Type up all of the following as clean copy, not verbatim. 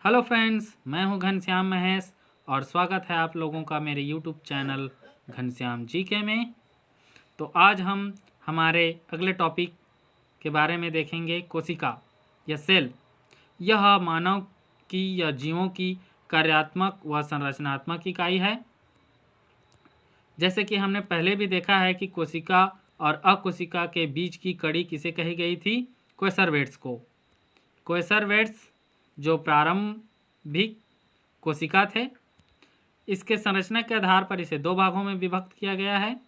Hello friends, मैं हूं घनश्याम महेश और स्वागत है आप लोगों का मेरे यूट्यूब चैनल घनश्याम जीके में। तो आज हम हमारे अगले टॉपिक के बारे में देखेंगे कोशिका या सेल। यह मानव की या जीवों की कार्यात्मक व संरचनात्मक इकाई है। जैसे कि हमने पहले भी देखा है कि कोशिका और अकोशिका के बीच की कड़ी किसे कही गई थी? कोएसरवेट्स को। कोएसरवेट्स जो प्रारंभिक कोशिका थे। इसके संरचना के आधार पर इसे दो भागों में विभक्त किया गया है,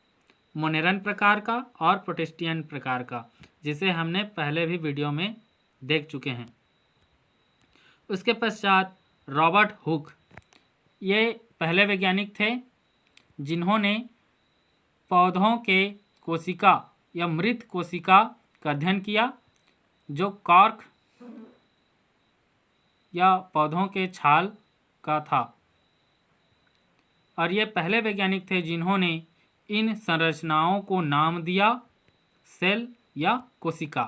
मोनेरन प्रकार का और प्रोटिस्टियन प्रकार का, जिसे हमने पहले भी वीडियो में देख चुके हैं। उसके पश्चात रॉबर्ट हुक, ये पहले वैज्ञानिक थे जिन्होंने पौधों के कोशिका या मृत कोशिका का अध्ययन किया, जो कॉर्क या पौधों के छाल का था। और ये पहले वैज्ञानिक थे जिन्होंने इन संरचनाओं को नाम दिया सेल या कोशिका।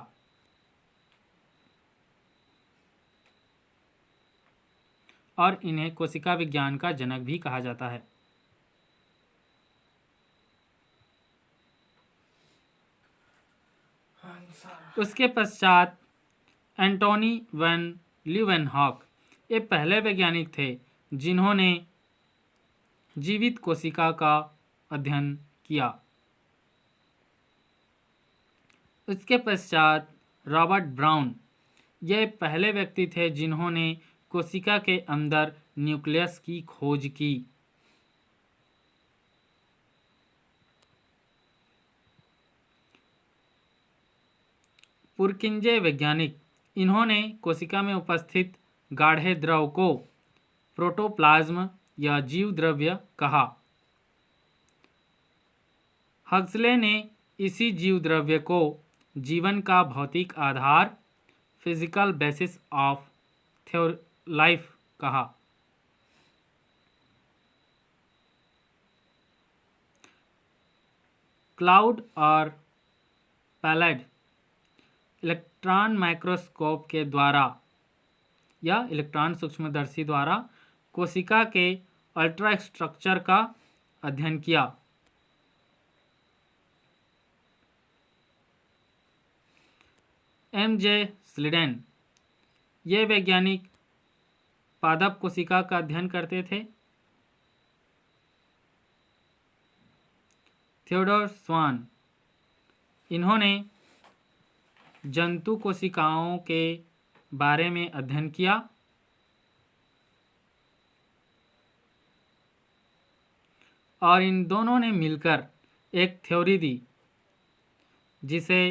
और इन्हें कोशिका विज्ञान का जनक भी कहा जाता है। उसके पश्चात एंटोनी वैन लीeuwenhoek, ये पहले वैज्ञानिक थे जिन्होंने जीवित कोशिका का अध्ययन किया। उसके पश्चात रॉबर्ट ब्राउन, ये पहले व्यक्ति थे जिन्होंने कोशिका के अंदर न्यूक्लियस की खोज की। पुरकिंजे वैज्ञानिक, इन्होंने कोशिका में उपस्थित गाढ़े द्रव को प्रोटोप्लाज्म या जीव द्रव्य कहा। हक्सले ने इसी जीव द्रव्य को जीवन का भौतिक आधार, फिजिकल बेसिस ऑफ लाइफ कहा। क्लाउड और पैलेड इलेक्ट्रॉन माइक्रोस्कोप के द्वारा या इलेक्ट्रॉन सूक्ष्मदर्शी द्वारा कोशिका के अल्ट्रा स्ट्रक्चर का अध्ययन किया। एम.जे. स्लीडेन, ये वैज्ञानिक पादप कोशिका का अध्ययन करते थे। थियोडोर स्वान, इन्होंने जंतु कोशिकाओं के बारे में अध्ययन किया। और इन दोनों ने मिलकर एक थ्योरी दी जिसे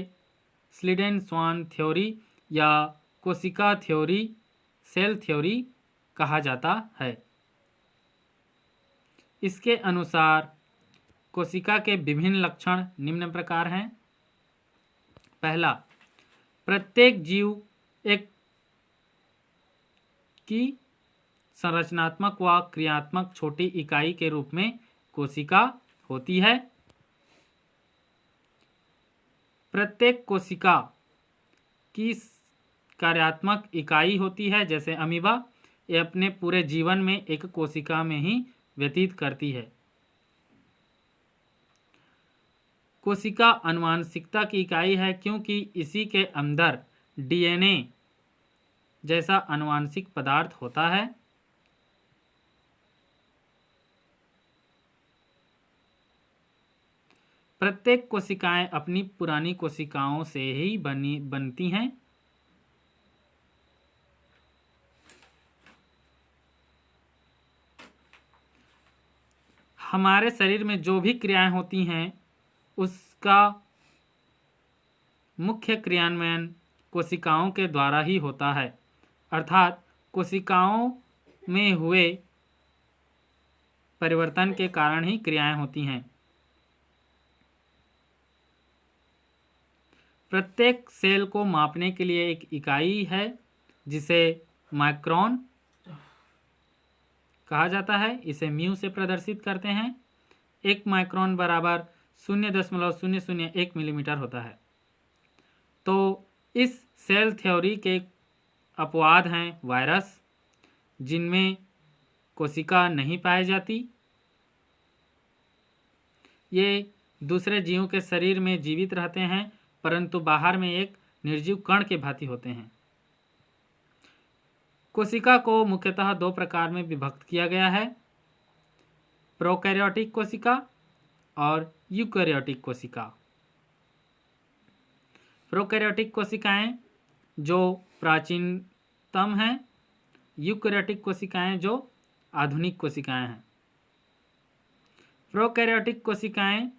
स्लीडेन स्वान थ्योरी या कोशिका थ्योरी, सेल थ्योरी कहा जाता है। इसके अनुसार कोशिका के विभिन्न लक्षण निम्न प्रकार हैं। पहला, प्रत्येक जीव एक की संरचनात्मक व क्रियात्मक छोटी इकाई के रूप में कोशिका होती है। प्रत्येक कोशिका की कार्यात्मक इकाई होती है, जैसे अमीबा, ये अपने पूरे जीवन में एक कोशिका में ही व्यतीत करती है। कोशिका आनुवांशिकता की इकाई है क्योंकि इसी के अंदर डीएनए जैसा आनुवांशिक पदार्थ होता है। प्रत्येक कोशिकाएं अपनी पुरानी कोशिकाओं से ही बनती हैं। हमारे शरीर में जो भी क्रियाएं होती हैं उसका मुख्य क्रियान्वयन कोशिकाओं के द्वारा ही होता है, अर्थात कोशिकाओं में हुए परिवर्तन के कारण ही क्रियाएं होती हैं। प्रत्येक सेल को मापने के लिए एक इकाई है जिसे माइक्रोन कहा जाता है। इसे म्यू से प्रदर्शित करते हैं। 1 माइक्रोन बराबर 0.001 मिलीमीटर होता है। तो इस सेल थ्योरी के अपवाद हैं वायरस, जिनमें कोशिका नहीं पाई जाती। ये दूसरे जीवों के शरीर में जीवित रहते हैं, परंतु बाहर में एक निर्जीव कण के भांति होते हैं। कोशिका को मुख्यतः दो प्रकार में विभक्त किया गया है, प्रोकैरियोटिक कोशिका और यूकैरियोटिक कोशिका। प्रोकैरियोटिक कोशिकाएं जो प्राचीनतम हैं, यूकैरियोटिक कोशिकाएं जो आधुनिक कोशिकाएं हैं। प्रोकैरियोटिक कोशिकाएं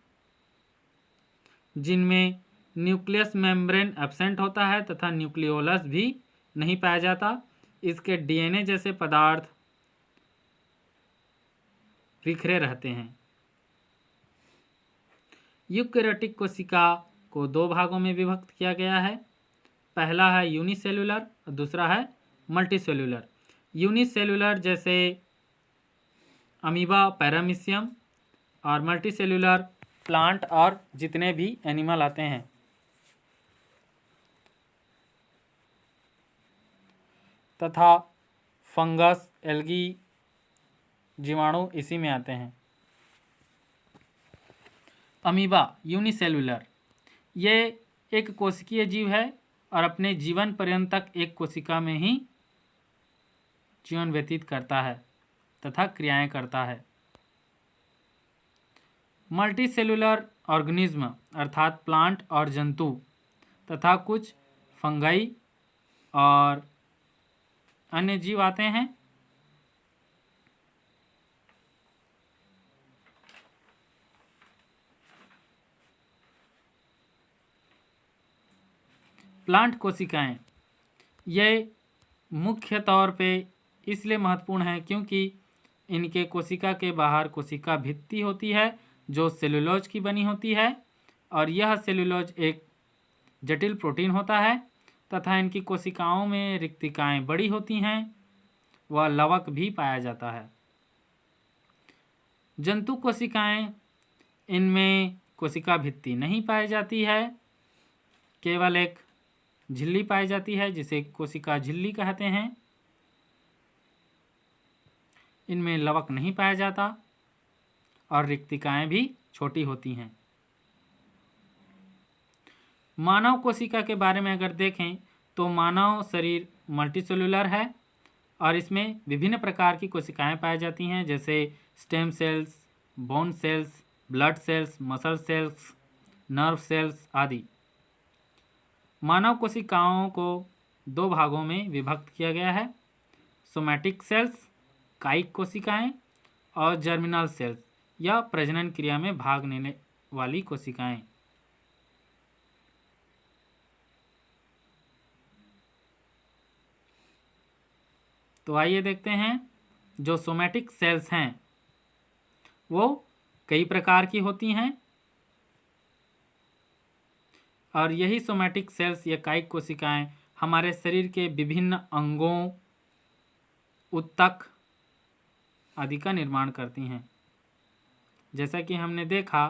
जिनमें न्यूक्लियस मेम्ब्रेन एब्सेंट होता है तथा न्यूक्लियोलस भी नहीं पाया जाता, इसके डीएनए जैसे पदार्थ बिखरे रहते हैं। यूकैरियोटिक कोशिका को दो भागों में विभक्त किया गया है, पहला है यूनिसेल्युलर और दूसरा है मल्टीसेल्युलर। यूनिसेल्युलर जैसे अमीबा, पैरामीशियम, और मल्टीसेल्युलर प्लांट और जितने भी एनिमल आते हैं। तथा फंगस, एल्गी, जीवाणु इसी में आते हैं। अमीबा यूनिसेल्युलर, ये एक कोशिकीय जीव है और अपने जीवन पर्यंत तक एक कोशिका में ही जीवन व्यतीत करता है तथा क्रियाएं करता है। मल्टीसेल्युलर ऑर्गेनिज्म अर्थात प्लांट और जंतु तथा कुछ फंगाई और अन्य जीव आते हैं। प्लांट कोशिकाएं ये मुख्य तौर पे इसलिए महत्वपूर्ण है क्योंकि इनके कोशिका के बाहर कोशिका भित्ति होती है जो सेलुलोज की बनी होती है, और यह सेलुलोज एक जटिल प्रोटीन होता है तथा इनकी कोशिकाओं में रिक्तिकाएं बड़ी होती हैं, वह लवक भी पाया जाता है। जंतु कोशिकाएं, इनमें कोशिका भित्ति नहीं पाई जाती है, केवल एक झिल्ली पाई जाती है जिसे कोशिका झिल्ली कहते हैं। इनमें लवक नहीं पाया जाता और रिक्तिकाएं भी छोटी होती हैं। मानव कोशिका के बारे में अगर देखें तो मानव शरीर मल्टीसेलुलर है और इसमें विभिन्न प्रकार की कोशिकाएं पाई जाती हैं, जैसे stem cells, bone cells, blood cells, muscle cells, nerve cells आदि। मानव कोशिकाओं को दो भागों में विभक्त किया गया है, सोमैटिक सेल्स कायिक कोशिकाएं और जर्मिनल सेल्स या प्रजनन क्रिया में भाग लेने वाली कोशिकाएं। तो आइए देखते हैं, जो सोमैटिक सेल्स हैं वो कई प्रकार की होती हैं और यही सोमैटिक सेल्स या कायिक कोशिकाएं हमारे शरीर के विभिन्न अंगों, ऊतक आदि का निर्माण करती हैं। जैसा कि हमने देखा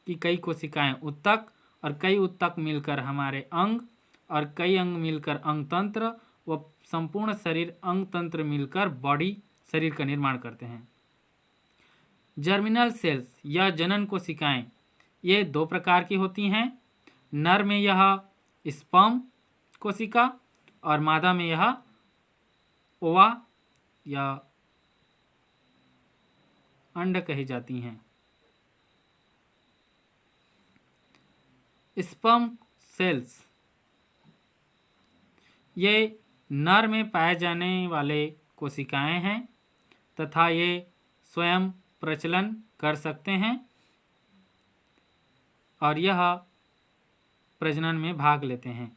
कि कई कोशिकाएं ऊतक और कई ऊतक मिलकर हमारे अंग और कई अंग मिलकर अंग तंत्र व संपूर्ण शरीर अंग तंत्र मिलकर बॉडी शरीर का निर्माण करते हैं। जर्मिनल सेल्स या जनन कोशिकाएं ये दो प्रकार की होती हैं, नर में यह स्पर्म कोशिका और मादा में यह ओवा या अंड कही जाती हैं। स्पर्म सेल्स ये नर में पाए जाने वाले कोशिकाएं हैं तथा ये स्वयं प्रचलन कर सकते हैं और यह प्रजनन में भाग लेते हैं।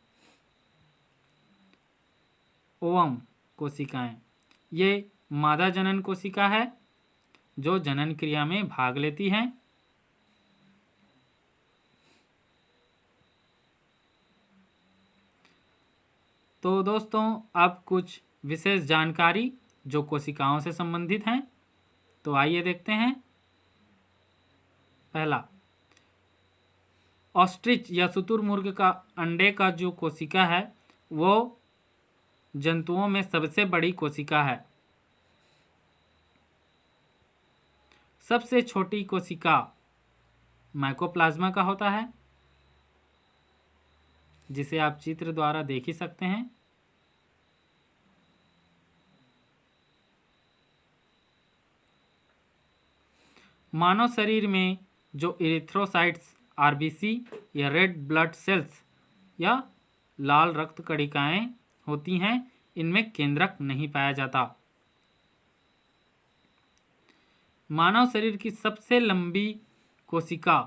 ओवम कोशिकाएं ये मादा जनन कोशिका है जो जनन क्रिया में भाग लेती हैं। तो दोस्तों, अब कुछ विशेष जानकारी जो कोशिकाओं से संबंधित हैं, तो आइए देखते हैं। पहला, ऑस्ट्रिच या शुतुरमुर्ग का अंडे का जो कोशिका है वो जंतुओं में सबसे बड़ी कोशिका है सबसे छोटी कोशिका माइकोप्लाज्मा का होता है, जिसे आप चित्र द्वारा देख ही सकते हैं। मानव शरीर में जो इरिथ्रोसाइट्स, आरबीसी या रेड ब्लड सेल्स या लाल रक्त कणिकाएं होती हैं, इनमें केंद्रक नहीं पाया जाता। मानव शरीर की सबसे लंबी कोशिका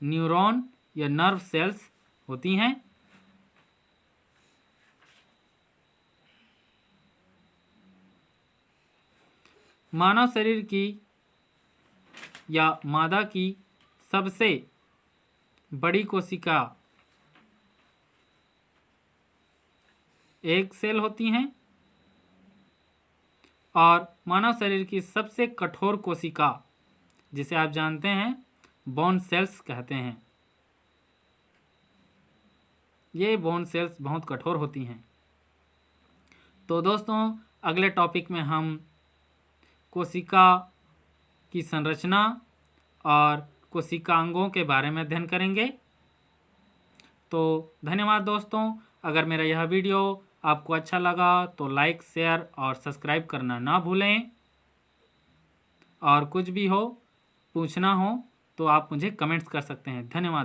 न्यूरॉन या नर्व सेल्स होती हैं। मानव शरीर की या मादा की सबसे बड़ी कोशिका एक सेल होती हैं और मानव शरीर की सबसे कठोर कोशिका, जिसे आप जानते हैं बोन सेल्स कहते हैं, ये बोन सेल्स बहुत कठोर होती हैं। तो दोस्तों, अगले टॉपिक में हम कोशिका की संरचना और कोशिकांगों के बारे में अध्ययन करेंगे। तो धन्यवाद दोस्तों। अगर मेरा यह वीडियो आपको अच्छा लगा तो लाइक, शेयर और सब्सक्राइब करना ना भूलें। और कुछ भी हो, पूछना हो तो आप मुझे कमेंट्स कर सकते हैं। धन्यवाद।